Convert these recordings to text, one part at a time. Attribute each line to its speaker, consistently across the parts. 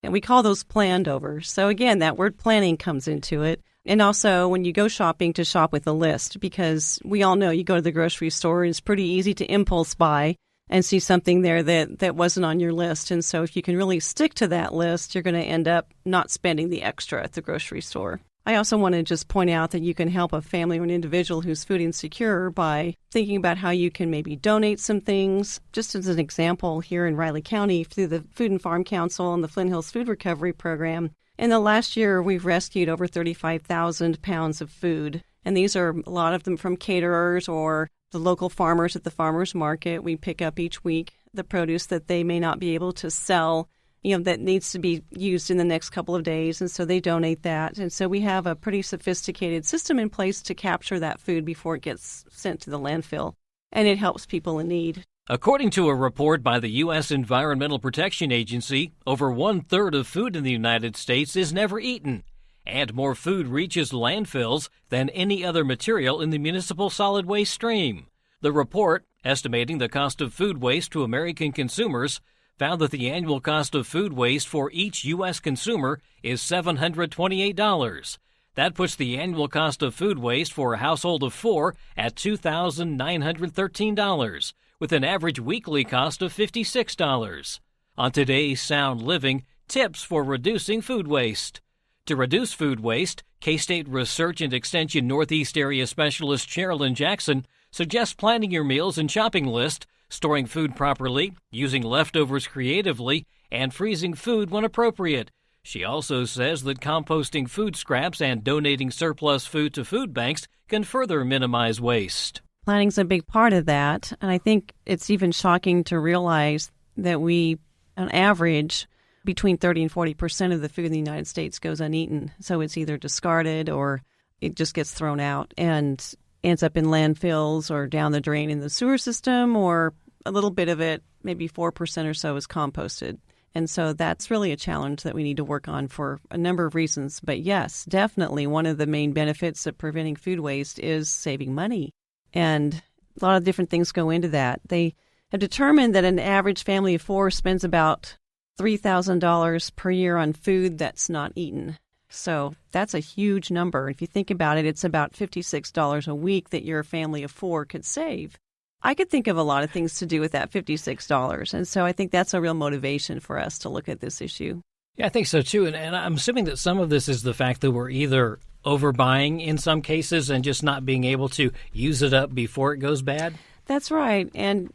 Speaker 1: And we call those planned over. So again, that word planning comes into it. And also when you go shopping, to shop with a list, because we all know you go to the grocery store and it's pretty easy to impulse buy and see something there that wasn't on your list. And so if you can really stick to that list, you're going to end up not spending the extra at the grocery store. I also want to just point out that you can help a family or an individual who's food insecure by thinking about how you can maybe donate some things. Just as an example, here in Riley County, through the Food and Farm Council and the Flint Hills Food Recovery Program, in the last year, we've rescued over 35,000 pounds of food. And these are a lot of them from caterers or the local farmers at the farmers market. We pick up each week the produce that they may not be able to sell, that needs to be used in the next couple of days, and so they donate that. And so we have a pretty sophisticated system in place to capture that food before it gets sent to the landfill, and it helps people in need.
Speaker 2: According to a report by the U.S. Environmental Protection Agency, over one-third of food in the United States is never eaten, and more food reaches landfills than any other material in the municipal solid waste stream. The report, estimating the cost of food waste to American consumers, found that the annual cost of food waste for each U.S. consumer is $728. That puts the annual cost of food waste for a household of 4 at $2,913, with an average weekly cost of $56. On today's Sound Living, tips for reducing food waste. To reduce food waste, K-State Research and Extension Northeast Area Specialist Sharolyn Jackson suggests planning your meals and shopping list, storing food properly, using leftovers creatively, and freezing food when appropriate. She also says that composting food scraps and donating surplus food to food banks can further minimize waste.
Speaker 1: Planning's a big part of that, and I think it's even shocking to realize that we, on average, between 30 and 40% of the food in the United States goes uneaten. So it's either discarded or it just gets thrown out and ends up in landfills or down the drain in the sewer system, or a little bit of it, maybe 4% or so, is composted. And so that's really a challenge that we need to work on for a number of reasons. But yes, definitely one of the main benefits of preventing food waste is saving money. And a lot of different things go into that. They have determined that an average family of 4 spends about $3,000 per year on food that's not eaten. So that's a huge number. If you think about it, it's about $56 a week that your family of 4 could save. I could think of a lot of things to do with that $56. And so I think that's a real motivation for us to look at this issue.
Speaker 2: Yeah, I think so too. And I'm assuming that some of this is the fact that we're either overbuying in some cases and just not being able to use it up before it goes bad.
Speaker 1: That's right. And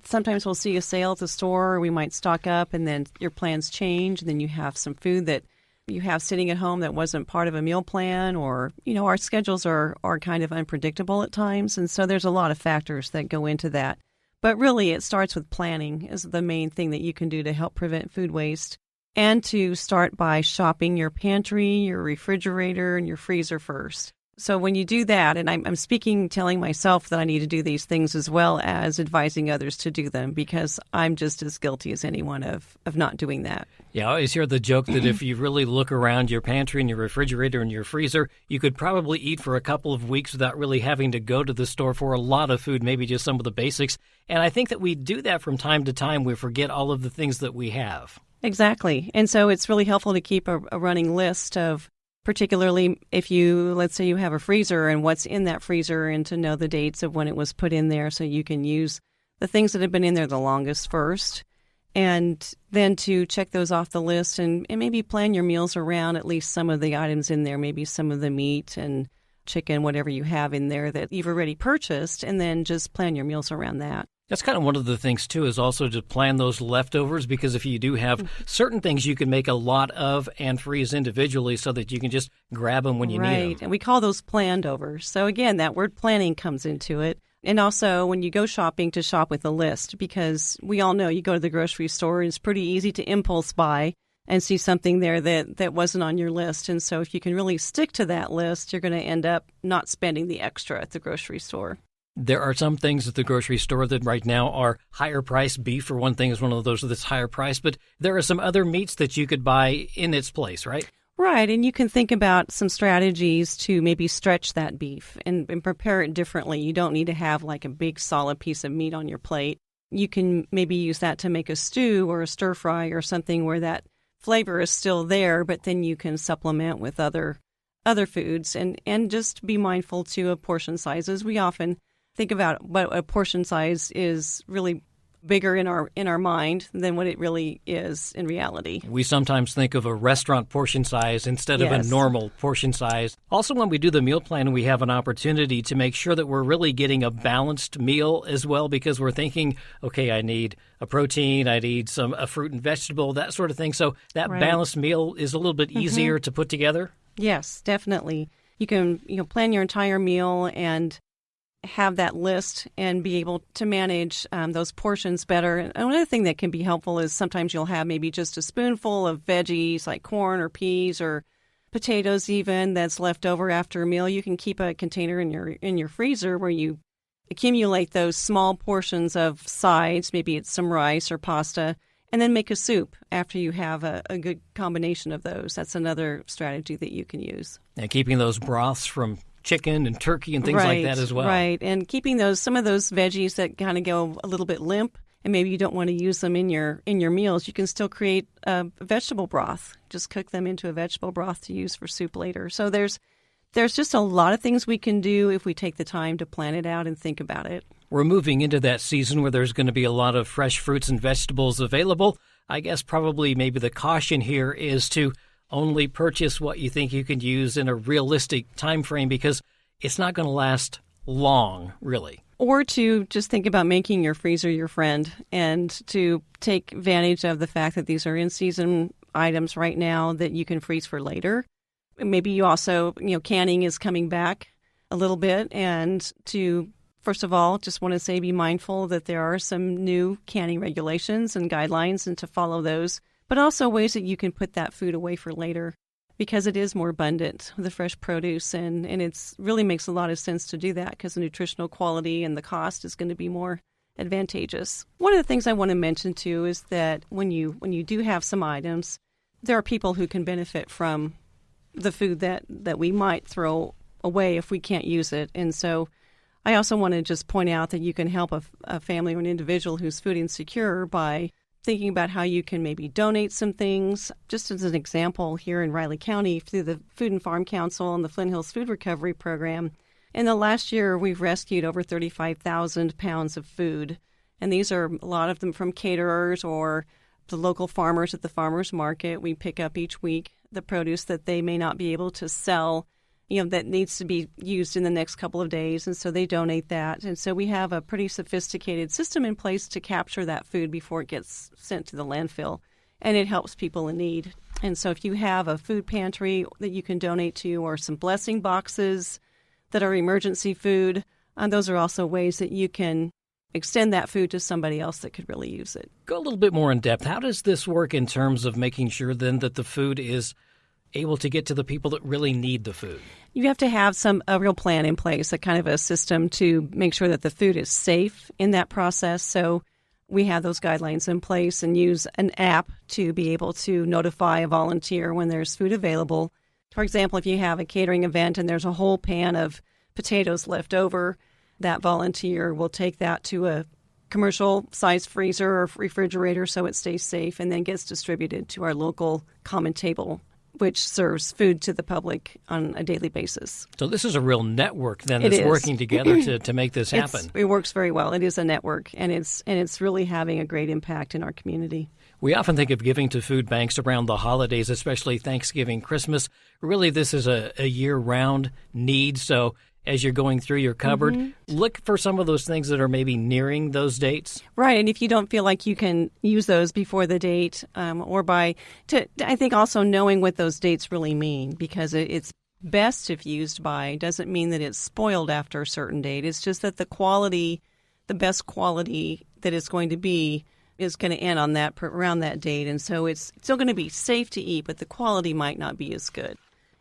Speaker 1: sometimes we'll see a sale at the store, or we might stock up, and then your plans change, and then you have some food that you have sitting at home that wasn't part of a meal plan, or, our schedules are kind of unpredictable at times, and so there's a lot of factors that go into that. But really, it starts with planning is the main thing that you can do to help prevent food waste, and to start by shopping your pantry, your refrigerator, and your freezer first. So when you do that, and I'm telling myself that I need to do these things as well as advising others to do them, because I'm just as guilty as anyone of not doing that.
Speaker 2: Yeah, I always hear the joke that if you really look around your pantry and your refrigerator and your freezer, you could probably eat for a couple of weeks without really having to go to the store for a lot of food, maybe just some of the basics. And I think that we do that from time to time. We forget all of the things that we have.
Speaker 1: Exactly. And so it's really helpful to keep a running list of, particularly if let's say you have a freezer and what's in that freezer, and to know the dates of when it was put in there so you can use the things that have been in there the longest first. And then to check those off the list and maybe plan your meals around at least some of the items in there, maybe some of the meat and chicken, whatever you have in there that you've already purchased, and then just plan your meals around that.
Speaker 2: That's kind of one of the things, too, is also to plan those leftovers, because if you do have certain things you can make a lot of and freeze individually so that you can just grab them when you need them.
Speaker 1: Right, and we call those planned overs. So again, that word planning comes into it. And also when you go shopping, to shop with a list, because we all know you go to the grocery store and it's pretty easy to impulse buy and see something there that wasn't on your list. And so if you can really stick to that list, you're going to end up not spending the extra at the grocery store.
Speaker 2: There are some things at the grocery store that right now are higher priced. Beef, for one thing, is one of those that's higher priced. But there are some other meats that you could buy in its place, right?
Speaker 1: Right. And you can think about some strategies to maybe stretch that beef and prepare it differently. You don't need to have like a big solid piece of meat on your plate. You can maybe use that to make a stew or a stir fry or something where that flavor is still there, but then you can supplement with other foods and just be mindful too of portion sizes. We often think about what a portion size is really bigger in our mind than what it really is in reality.
Speaker 2: We sometimes think of a restaurant portion size instead of a normal portion size. Also, when we do the meal plan, we have an opportunity to make sure that we're really getting a balanced meal as well, because we're thinking, okay, I need a protein, I need a fruit and vegetable, that sort of thing. So that balanced meal is a little bit easier to put together.
Speaker 1: Yes, definitely. You can plan your entire meal and have that list and be able to manage those portions better. And another thing that can be helpful is sometimes you'll have maybe just a spoonful of veggies like corn or peas or potatoes even that's left over after a meal. You can keep a container in your freezer where you accumulate those small portions of sides, maybe it's some rice or pasta, and then make a soup after you have a good combination of those. That's another strategy that you can use.
Speaker 2: And keeping those broths from chicken and turkey and things like that as well.
Speaker 1: Right, and keeping some of those veggies that kind of go a little bit limp, and maybe you don't want to use them in your meals, you can still create a vegetable broth. Just cook them into a vegetable broth to use for soup later. So there's just a lot of things we can do if we take the time to plan it out and think about it.
Speaker 2: We're moving into that season where there's going to be a lot of fresh fruits and vegetables available. I guess probably maybe the caution here is to only purchase what you think you can use in a realistic time frame, because it's not going to last long, really.
Speaker 1: Or to just think about making your freezer your friend and to take advantage of the fact that these are in-season items right now that you can freeze for later. Maybe you also, canning is coming back a little bit, and to, first of all, just want to say be mindful that there are some new canning regulations and guidelines and to follow those, but also ways that you can put that food away for later because it is more abundant, the fresh produce, and it really makes a lot of sense to do that because the nutritional quality and the cost is going to be more advantageous. One of the things I want to mention, too, is that when you do have some items, there are people who can benefit from the food that we might throw away if we can't use it. And so I also want to just point out that you can help a family or an individual who's food insecure by thinking about how you can maybe donate some things. Just as an example, here in Riley County, through the Food and Farm Council and the Flint Hills Food Recovery Program, in the last year, we've rescued over 35,000 pounds of food. And these are a lot of them from caterers or the local farmers at the farmers market. We pick up each week the produce that they may not be able to sell, that needs to be used in the next couple of days, and so they donate that. And so we have a pretty sophisticated system in place to capture that food before it gets sent to the landfill, and it helps people in need. And so if you have a food pantry that you can donate to or some blessing boxes that are emergency food, those are also ways that you can extend that food to somebody else that could really use it.
Speaker 2: Go a little bit more in depth. How does this work in terms of making sure then that the food is able to get to the people that really need the food?
Speaker 1: You have to have a real plan in place, a kind of a system to make sure that the food is safe in that process. So we have those guidelines in place and use an app to be able to notify a volunteer when there's food available. For example, if you have a catering event and there's a whole pan of potatoes left over, that volunteer will take that to a commercial-sized freezer or refrigerator so it stays safe and then gets distributed to our local common table, which serves food to the public on a daily basis.
Speaker 2: So this is a real network then that's working together to make this happen.
Speaker 1: It works very well. It is a network, and it's really having a great impact in our community.
Speaker 2: We often think of giving to food banks around the holidays, especially Thanksgiving, Christmas. Really, this is a year-round need. So as you're going through your cupboard, look for some of those things that are maybe nearing those dates.
Speaker 1: Right, and if you don't feel like you can use those before the date I think also knowing what those dates really mean, because it's best if used by doesn't mean that it's spoiled after a certain date. It's just that the best quality that it's going to be is going to end on around that date. And so it's still going to be safe to eat, but the quality might not be as good.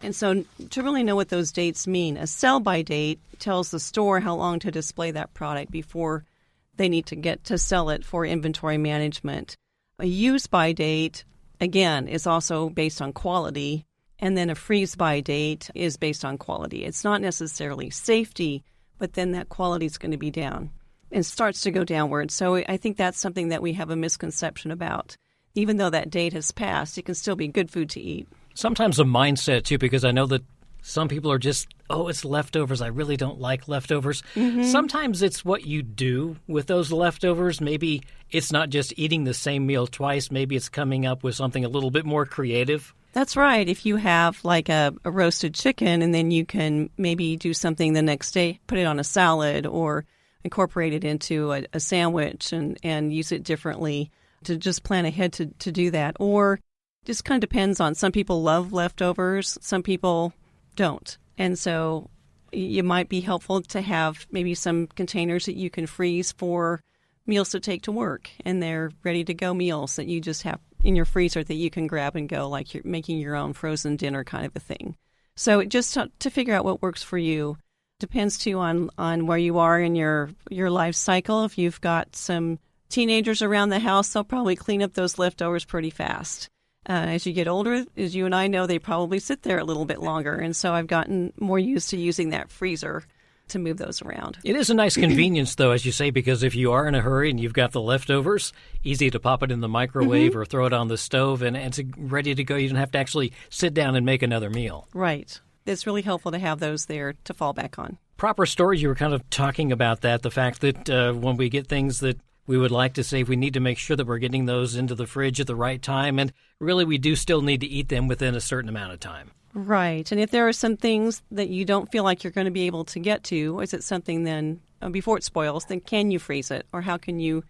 Speaker 1: And so to really know what those dates mean, a sell-by date tells the store how long to display that product before they need to get to sell it for inventory management. A use-by date, again, is also based on quality, and then a freeze-by date is based on quality. It's not necessarily safety, but then that quality is going to be down and starts to go downward. So I think that's something that we have a misconception about, even though that date has passed, it can still be good food to eat.
Speaker 2: Sometimes a mindset, too, because I know that some people are just, it's leftovers. I really don't like leftovers. Mm-hmm. Sometimes it's what you do with those leftovers. Maybe it's not just eating the same meal twice. Maybe it's coming up with something a little bit more creative.
Speaker 1: That's right. If you have like a roasted chicken and then you can maybe do something the next day, put it on a salad or incorporate it into a sandwich and use it differently, to just plan ahead to do that. Or just kind of depends on, some people love leftovers, some people don't. And so it might be helpful to have maybe some containers that you can freeze for meals to take to work, and they're ready to go meals that you just have in your freezer that you can grab and go, like you're making your own frozen dinner kind of a thing. So just to figure out what works for you. Depends too on where you are in your life cycle. If you've got some teenagers around the house, they'll probably clean up those leftovers pretty fast. As you get older, as you and I know, they probably sit there a little bit longer. And so I've gotten more used to using that freezer to move those around. It
Speaker 2: is a nice convenience, though, as you say, because if you are in a hurry and you've got the leftovers, easy to pop it in the microwave or throw it on the stove and it's ready to go. You don't have to actually sit down and make another meal.
Speaker 1: Right. It's really helpful to have those there to fall back on.
Speaker 2: Proper storage, you were kind of talking about that, the fact that when we get things that we would like to save, we need to make sure that we're getting those into the fridge at the right time. And really, we do still need to eat them within a certain amount of time.
Speaker 1: Right. And if there are some things that you don't feel like you're going to be able to get to, is it something then, before it spoils, then can you freeze it? Or how can you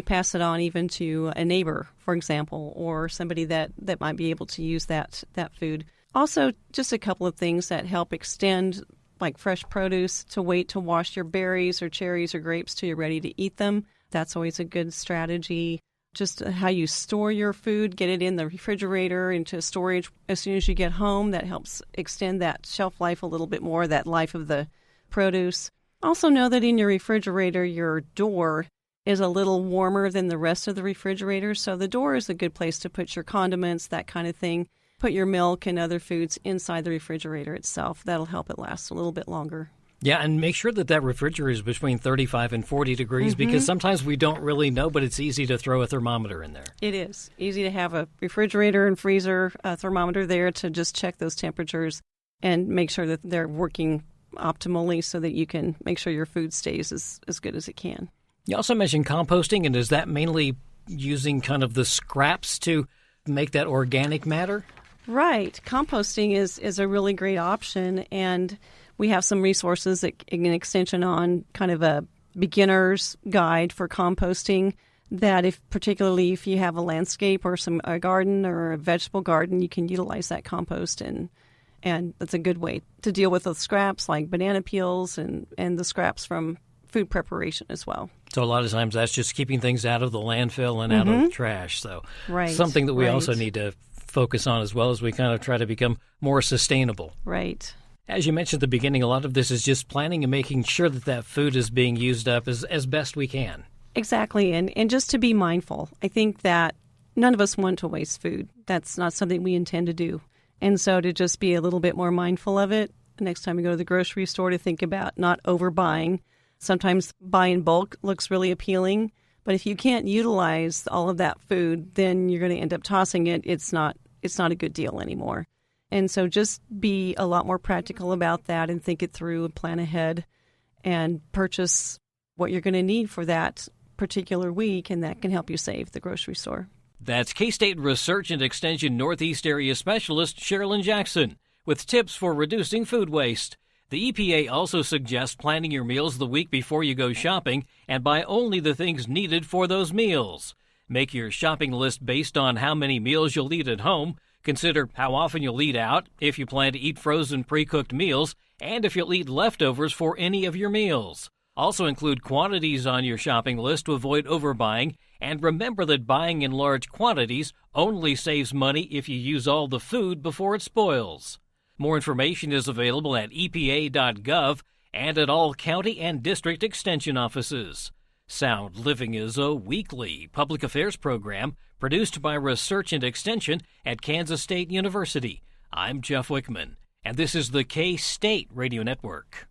Speaker 1: pass it on even to a neighbor, for example, or somebody that might be able to use that food? Also, just a couple of things that help extend, like fresh produce, to wait to wash your berries or cherries or grapes till you're ready to eat them. That's always a good strategy. Just how you store your food, get it in the refrigerator into storage as soon as you get home. That helps extend that shelf life a little bit more, that life of the produce. Also know that in your refrigerator, your door is a little warmer than the rest of the refrigerator. So the door is a good place to put your condiments, that kind of thing. Put your milk and other foods inside the refrigerator itself. That'll help it last a little bit longer. Yeah, and make sure that refrigerator is between 35 and 40 degrees because sometimes we don't really know, but it's easy to throw a thermometer in there. It is. Easy to have a refrigerator and freezer thermometer there to just check those temperatures and make sure that they're working optimally so that you can make sure your food stays as good as it can. You also mentioned composting, and is that mainly using kind of the scraps to make that organic matter? Right. Composting is a really great option, and we have some resources, an extension on kind of a beginner's guide for composting that particularly if you have a landscape or a garden or a vegetable garden, you can utilize that compost, and that's a good way to deal with the scraps like banana peels and the scraps from food preparation as well. So a lot of times that's just keeping things out of the landfill and out of the trash. So something that we also need to focus on as well as we kind of try to become more sustainable. Right. As you mentioned at the beginning, a lot of this is just planning and making sure that food is being used up as best we can. Exactly. And just to be mindful. I think that none of us want to waste food. That's not something we intend to do. And so to just be a little bit more mindful of it, the next time you go to the grocery store, to think about not overbuying. Sometimes buy in bulk looks really appealing, but if you can't utilize all of that food, then you're going to end up tossing it. It's not a good deal anymore. And so just be a lot more practical about that and think it through and plan ahead and purchase what you're going to need for that particular week, and that can help you save the grocery store. That's K-State Research and Extension Northeast Area Specialist Sharolyn Jackson with tips for reducing food waste. The EPA also suggests planning your meals the week before you go shopping and buy only the things needed for those meals. Make your shopping list based on how many meals you'll eat at home. Consider how often you'll eat out, if you plan to eat frozen pre-cooked meals, and if you'll eat leftovers for any of your meals. Also include quantities on your shopping list to avoid overbuying, and remember that buying in large quantities only saves money if you use all the food before it spoils. More information is available at EPA.gov and at all county and district extension offices. Sound Living is a weekly public affairs program produced by Research and Extension at Kansas State University. I'm Jeff Wichman, and this is the K-State Radio Network.